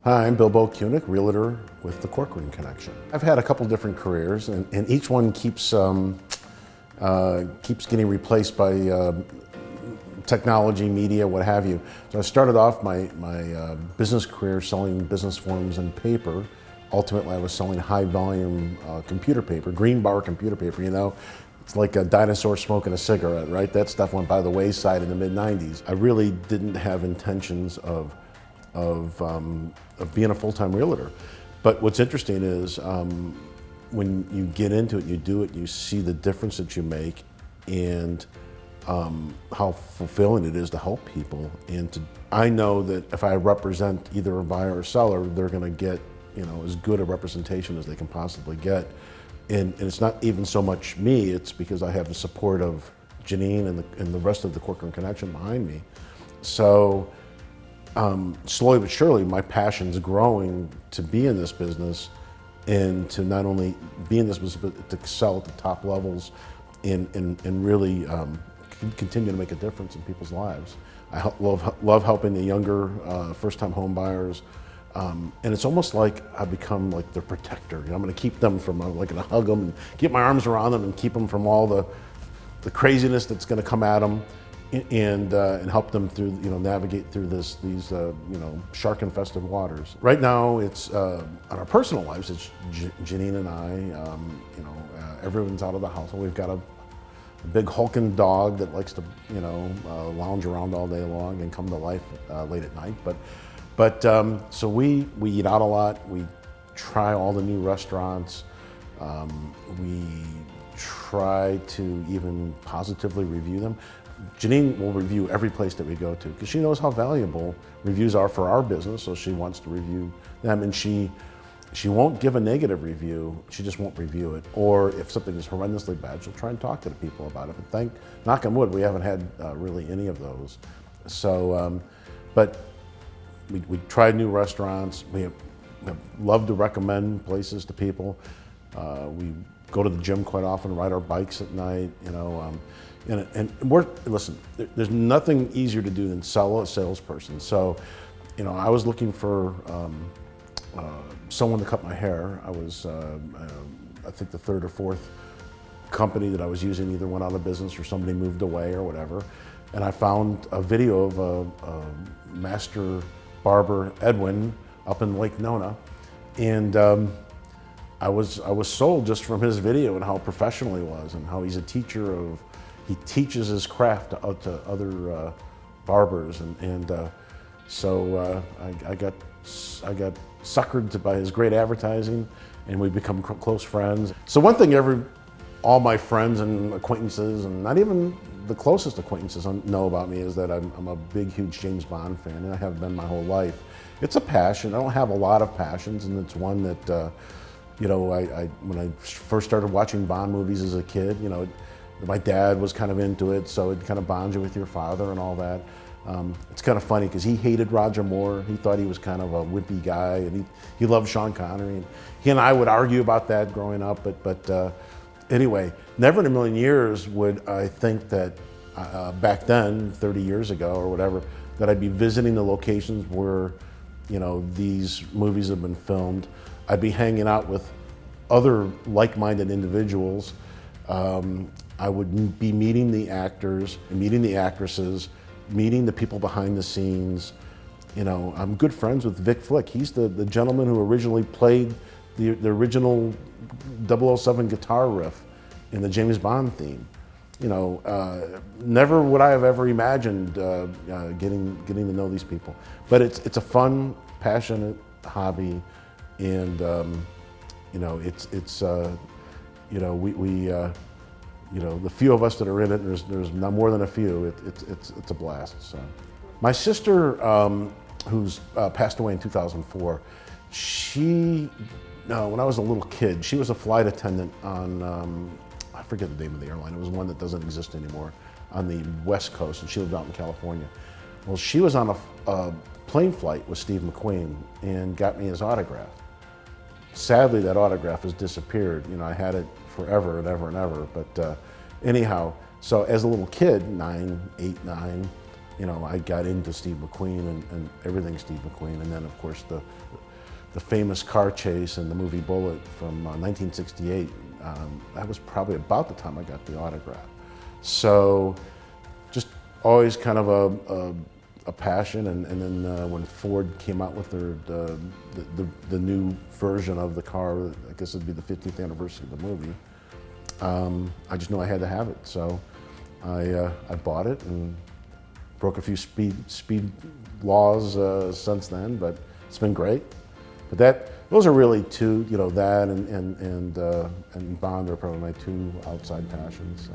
Hi, I'm Bilbo Kunick, realtor with the Corcoran Connection. I've had a couple different careers, and each one keeps getting replaced by technology, media, what have you. So I started off my business career selling business forms and paper. Ultimately, I was selling high volume computer paper, green bar computer paper, you know. It's like a dinosaur smoking a cigarette, right? That stuff went by the wayside in the mid-90s. I really didn't have intentions of being a full-time realtor. But what's interesting is when you get into it, you do it, you see the difference that you make and how fulfilling it is to help people. I know that if I represent either a buyer or seller, they're gonna get as good a representation as they can possibly get. And it's not even so much me, it's because I have the support of Janine and the rest of the Corcoran Connection behind me. So slowly but surely, my passion's growing to be in this business and to not only be in this business, but to excel at the top levels and really continue to make a difference in people's lives. I love helping the younger first-time home buyers. And it's almost like I become like their protector. I'm going to keep them from, like, going to hug them and get my arms around them and keep them from all the craziness that's going to come at them, and help them through, navigate through these shark-infested waters. Right now, it's on our personal lives. It's Janine and I. Everyone's out of the house. We've got a big hulking dog that likes to, lounge around all day long and come to life late at night. But so we eat out a lot. We try all the new restaurants. We try to even positively review them. Janine will review every place that we go to because she knows how valuable reviews are for our business, so she wants to review them. And she won't give a negative review, she just won't review it. Or if something is horrendously bad, she'll try and talk to the people about it. But knock on wood, we haven't had really any of those. So, but we tried new restaurants. We love to recommend places to people. We go to the gym quite often, ride our bikes at night, listen, there's nothing easier to do than sell a salesperson. So, I was looking for someone to cut my hair. I was, I think the third or fourth company that I was using either went out of business or somebody moved away or whatever. And I found a video of a master barber, Edwin, up in Lake Nona. And I was sold just from his video and how professional he was and how he's a teacher he teaches his craft to other barbers. So I got suckered by his great advertising, and we become close friends. So one thing all my friends and acquaintances, and not even the closest acquaintances know about me, is that I'm a big, huge James Bond fan, and I have been my whole life. It's a passion. I don't have a lot of passions, and it's one that, when I first started watching Bond movies as a kid, my dad was kind of into it, so it kind of bonds you with your father and all that. It's kind of funny because he hated Roger Moore. He thought he was kind of a wimpy guy, and he loved Sean Connery. And he and I would argue about that growing up, but anyway, never in a million years would I think that back then, 30 years ago or whatever, that I'd be visiting the locations where, these movies have been filmed. I'd be hanging out with other like-minded individuals. I would be meeting the actors, meeting the actresses, meeting the people behind the scenes. I'm good friends with Vic Flick. He's the gentleman who originally played the original 007 guitar riff in the James Bond theme. Never would I have ever imagined getting to know these people. But it's a fun, passionate hobby, and the few of us that are in it, there's not more than a few. It's a blast. So, my sister, who's passed away in 2004, when I was a little kid, she was a flight attendant on, I forget the name of the airline. It was one that doesn't exist anymore, on the West Coast, and she lived out in California. Well, she was on a plane flight with Steve McQueen and got me his autograph. Sadly, that autograph has disappeared. I had it forever and ever and ever. But anyhow, so as a little kid, 8, 9, I got into Steve McQueen and everything Steve McQueen, and then of course the famous car chase in the movie Bullitt from 1968. That was probably about the time I got the autograph. So just always kind of a passion, and then when Ford came out with the new version of the car, I guess it'd be the 50th anniversary of the movie, I just knew I had to have it. So I bought it and broke a few speed laws since then, but it's been great. But those are really two, that and Bond are probably my two outside passions. So.